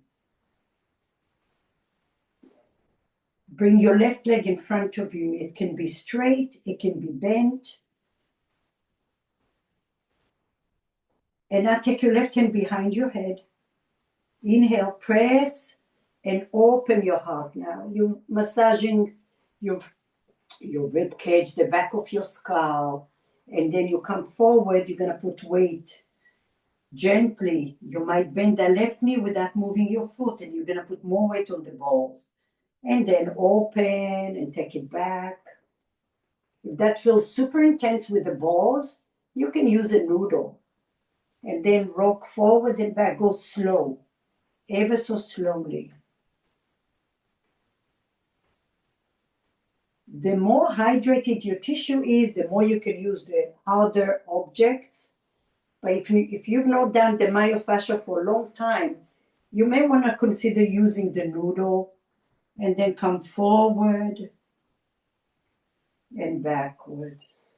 Bring your left leg in front of you. It can be straight, it can be bent. And now take your left hand behind your head. Inhale, press and open your heart now. You're massaging your rib cage, the back of your skull. And then you come forward, you're going to put weight gently. You might bend the left knee without moving your foot, and you're going to put more weight on the balls. And then open and take it back. If that feels super intense with the balls, you can use a noodle. And then rock forward and back. Go slow, ever so slowly. The more hydrated your tissue is, the more you can use the harder objects. But if you've not done the myofascia for a long time, you may want to consider using the noodle and then come forward and backwards.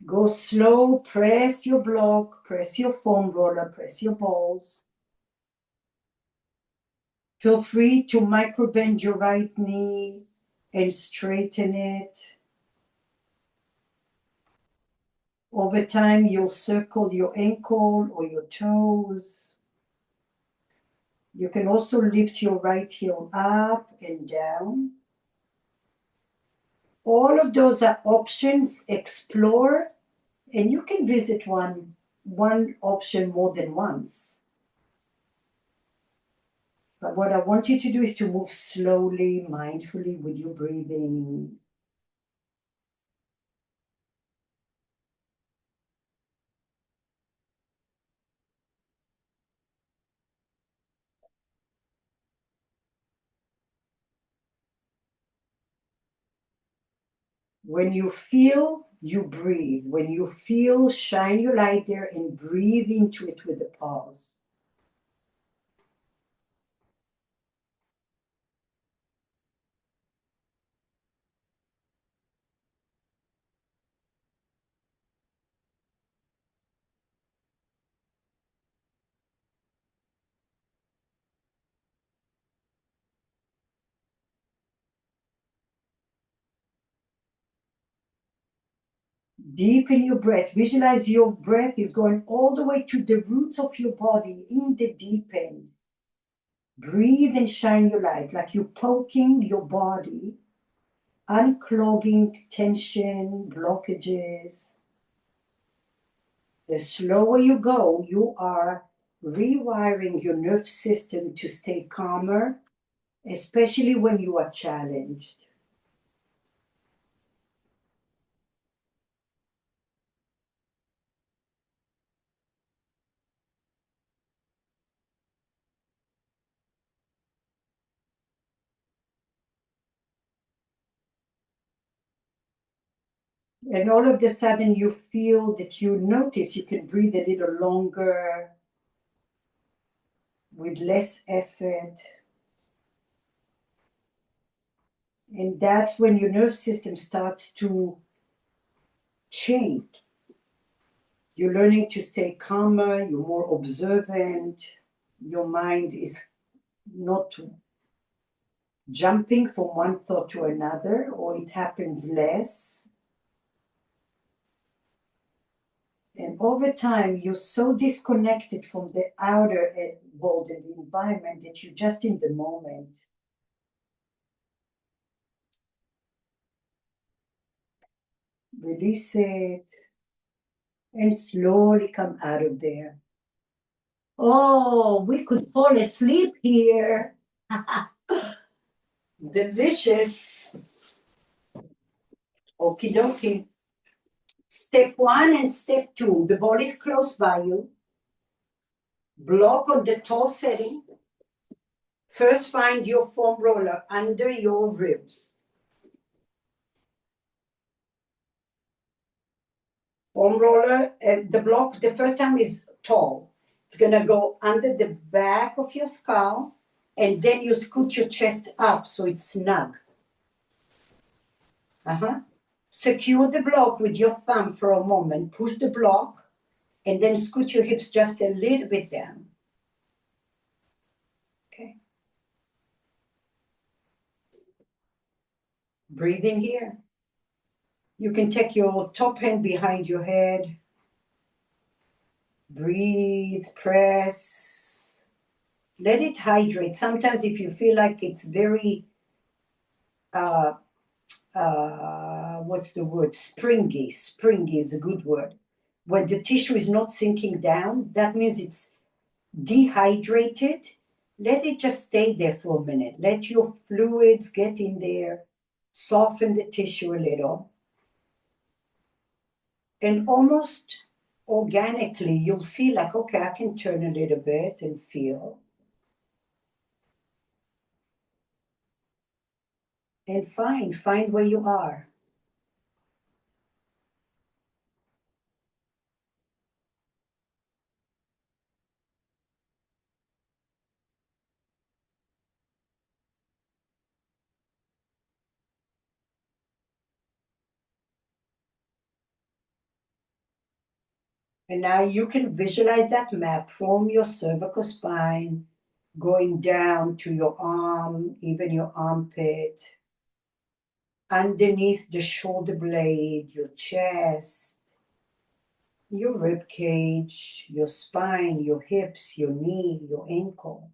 Go slow, press your block, press your foam roller, press your balls. Feel free to microbend your right knee and straighten it. Over time, you'll circle your ankle or your toes. You can also lift your right heel up and down. All of those are options. Explore, and you can visit one option more than once. But what I want you to do is to move slowly, mindfully with your breathing. When you feel, you breathe. When you feel, shine your light there and breathe into it with a pause. Deepen your breath. Visualize your breath is going all the way to the roots of your body in the deep end. Breathe and shine your light like you're poking your body, unclogging tension, blockages. The slower you go, you are rewiring your nerve system to stay calmer, especially when you are challenged. And all of a sudden you feel that you notice you can breathe a little longer with less effort. And that's when your nervous system starts to change. You're learning to stay calmer, you're more observant, your mind is not jumping from one thought to another, or it happens less. And over time, you're so disconnected from the outer world and the environment that you're just in the moment. Release it and slowly come out of there. Oh, we could fall asleep here. Delicious. Okie dokie. Step 1 and step 2. The ball is close by you. Block on the tall setting. First, find your foam roller under your ribs. Foam roller, the block, the first time is tall. It's going to go under the back of your skull, and then you scoot your chest up so it's snug. Secure the block with your thumb for a moment. Push the block, and then scoot your hips just a little bit down. Okay. Breathe in here. You can take your top hand behind your head. Breathe, press. Let it hydrate. Sometimes if you feel like it's very, what's the word? Springy. Springy is a good word. When the tissue is not sinking down, that means it's dehydrated. Let it just stay there for a minute. Let your fluids get in there. Soften the tissue a little. And almost organically, you'll feel like, okay, I can turn a little bit and feel. And find where you are. And now you can visualize that map from your cervical spine, going down to your arm, even your armpit, underneath the shoulder blade, your chest, your rib cage, your spine, your hips, your knee, your ankle.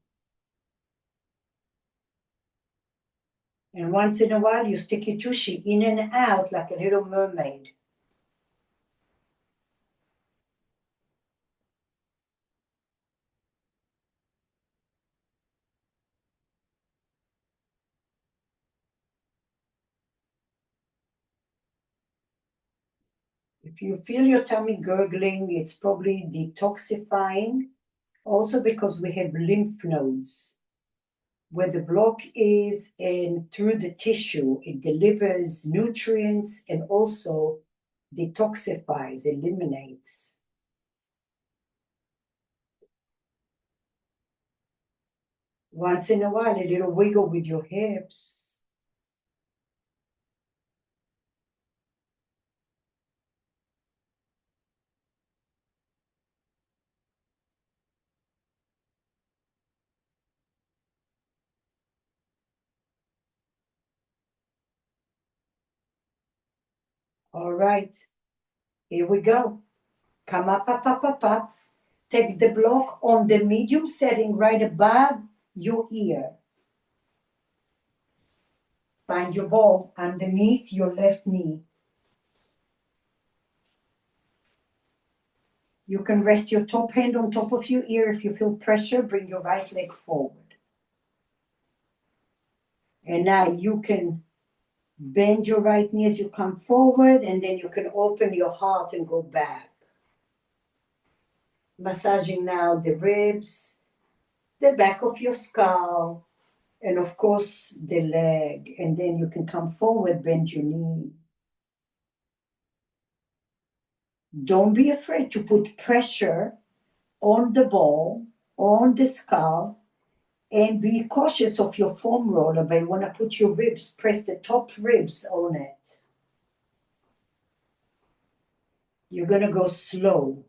And once in a while, you stick your tushy in and out like a little mermaid. If you feel your tummy gurgling, it's probably detoxifying. Also because we have lymph nodes. Where the block is and through the tissue, it delivers nutrients and also detoxifies, eliminates. Once in a while, a little wiggle with your hips. All right, here we go. Come up, up, up, up, up. Take the block on the medium setting right above your ear. Find your ball underneath your left knee. You can rest your top hand on top of your ear. If you feel pressure, bring your right leg forward. And now you can bend your right knee as you come forward, and then you can open your heart and go back. Massaging now the ribs, the back of your skull, and of course the leg. And then you can come forward, bend your knee. Don't be afraid to put pressure on the ball, on the skull, and be cautious of your foam roller. But you want to put your ribs, press the top ribs on it. You're going to go slow.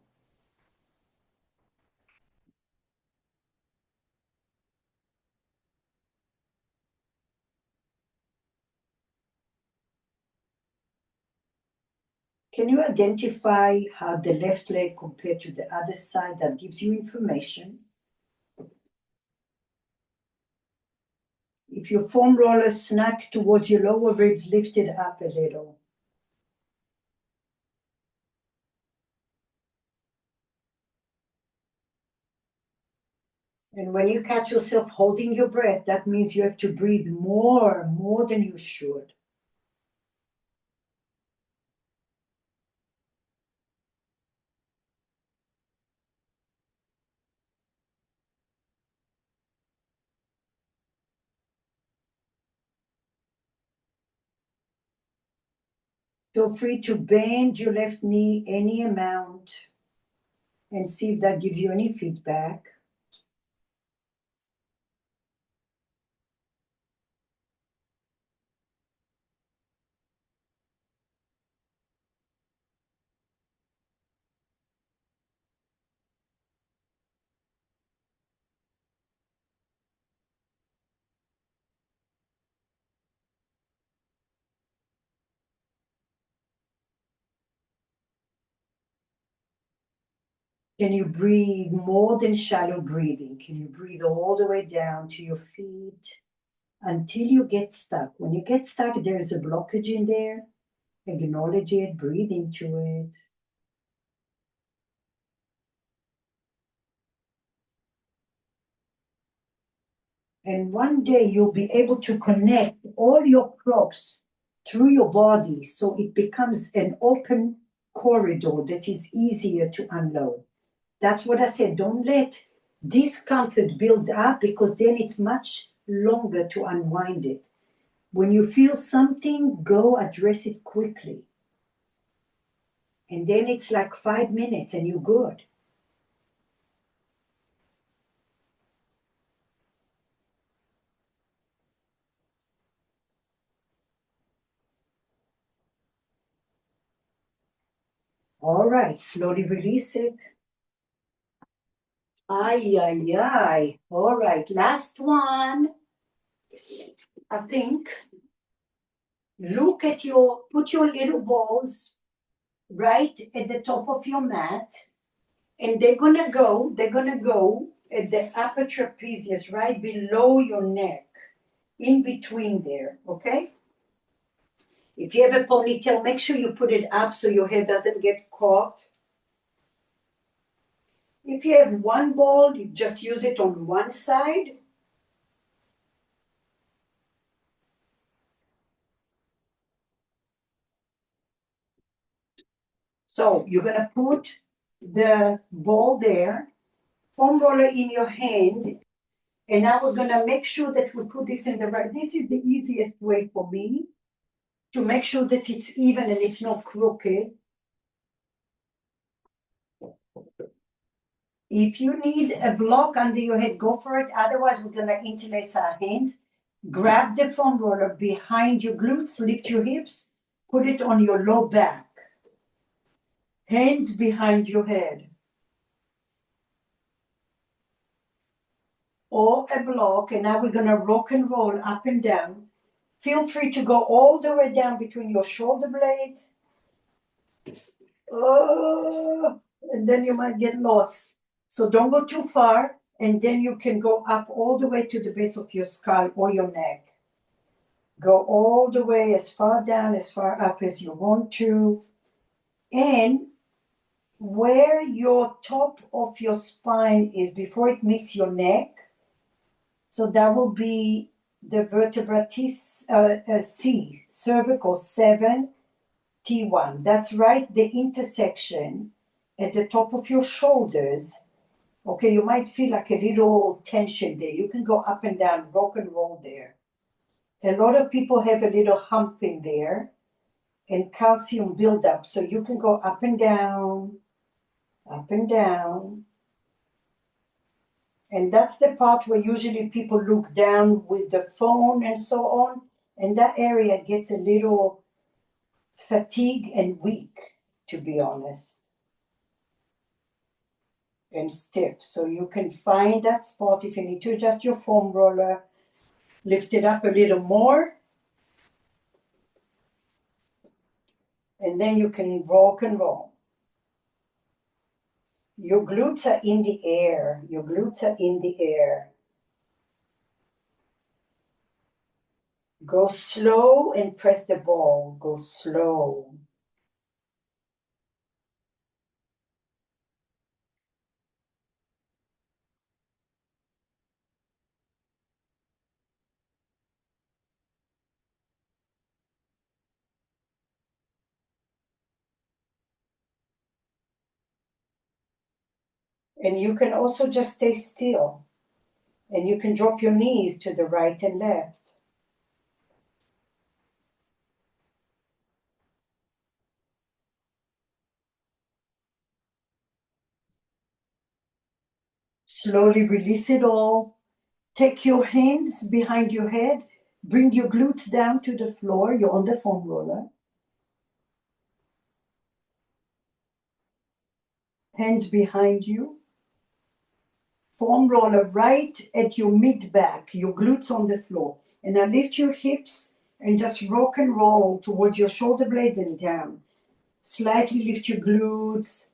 Can you identify how the left leg compared to the other side? That gives you information. If your foam roller snug towards your lower ribs, lift it up a little. And when you catch yourself holding your breath, that means you have to breathe more than you should. Feel free to bend your left knee any amount and see if that gives you any feedback. Can you breathe more than shallow breathing? Can you breathe all the way down to your feet until you get stuck? When you get stuck, there's a blockage in there. Acknowledge it, breathe into it. And one day you'll be able to connect all your props through your body so it becomes an open corridor that is easier to unload. That's what I said. Don't let discomfort build up because then it's much longer to unwind it. When you feel something, go address it quickly. And then it's like 5 minutes and you're good. All right, slowly release it. Ay, ay, ay. All right, last one. I think. Put your little balls right at the top of your mat, and they're gonna go at the upper trapezius, right below your neck, in between there, okay? If you have a ponytail, make sure you put it up so your hair doesn't get caught. If you have one ball, you just use it on one side. So you're gonna put the ball there, foam roller in your hand, and now we're gonna make sure that we put this in the right. This is the easiest way for me to make sure that it's even and it's not crooked. If you need a block under your head, go for it. Otherwise, we're gonna interlace our hands. Grab the foam roller behind your glutes, lift your hips, put it on your low back. Hands behind your head. Or a block, and now we're gonna rock and roll up and down. Feel free to go all the way down between your shoulder blades. Oh, and then you might get lost. So don't go too far, and then you can go up all the way to the base of your skull or your neck. Go all the way as far down, as far up as you want to. And where your top of your spine is before it meets your neck, so that will be the vertebra C, cervical 7, T1. That's right, the intersection at the top of your shoulders. Okay, you might feel like a little tension there. You can go up and down, rock and roll there. A lot of people have a little hump in there and calcium buildup. So you can go up and down, up and down. And that's the part where usually people look down with the phone and so on. And that area gets a little fatigued and weak, to be honest, and stiff. So you can find that spot if you need to adjust your foam roller, lift it up a little more, and then you can rock and roll. Your glutes are in the air. Your glutes are in the air. Go slow and press the ball. Go slow. And you can also just stay still. And you can drop your knees to the right and left. Slowly release it all. Take your hands behind your head. Bring your glutes down to the floor. You're on the foam roller. Hands behind you. Foam roller right at your mid-back, your glutes on the floor. And now lift your hips and just rock and roll towards your shoulder blades and down. Slightly lift your glutes.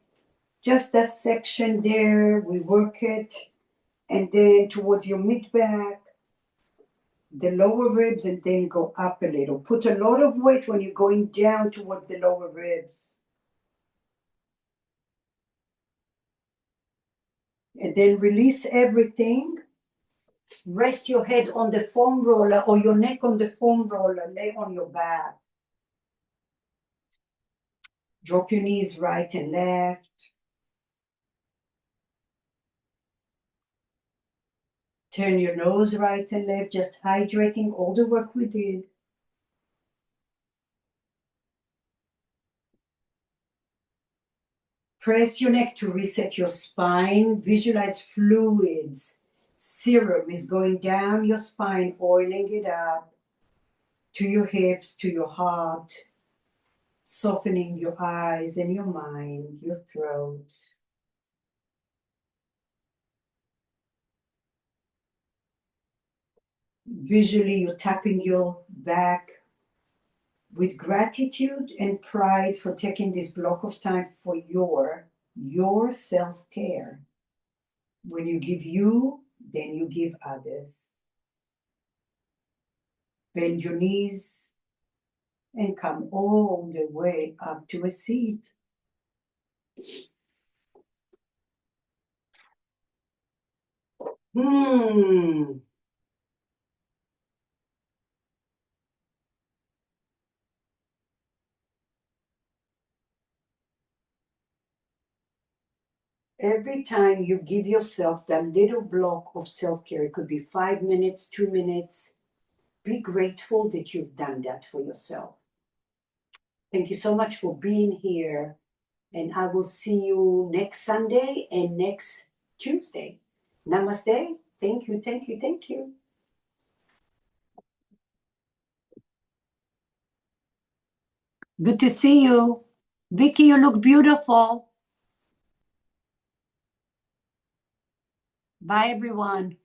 Just that section there, we work it. And then towards your mid-back, the lower ribs, and then go up a little. Put a lot of weight when you're going down towards the lower ribs. And then release everything. Rest your head on the foam roller or your neck on the foam roller. Lay on your back. Drop your knees right and left. Turn your nose right and left, just hydrating all the work we did. Press your neck to reset your spine. Visualize fluids. Serum is going down your spine, oiling it up to your hips, to your heart, softening your eyes and your mind, your throat. Visually, you're tapping your back with gratitude and pride for taking this block of time for your self-care. When you give you, then you give others. Bend your knees and come all the way up to a seat. Every time you give yourself that little block of self-care, it could be 5 minutes, 2 minutes, be grateful that you've done that for yourself. Thank you so much for being here. And I will see you next Sunday and next Tuesday. Namaste. Thank you, thank you, thank you. Good to see you. Vicky, you look beautiful. Bye, everyone.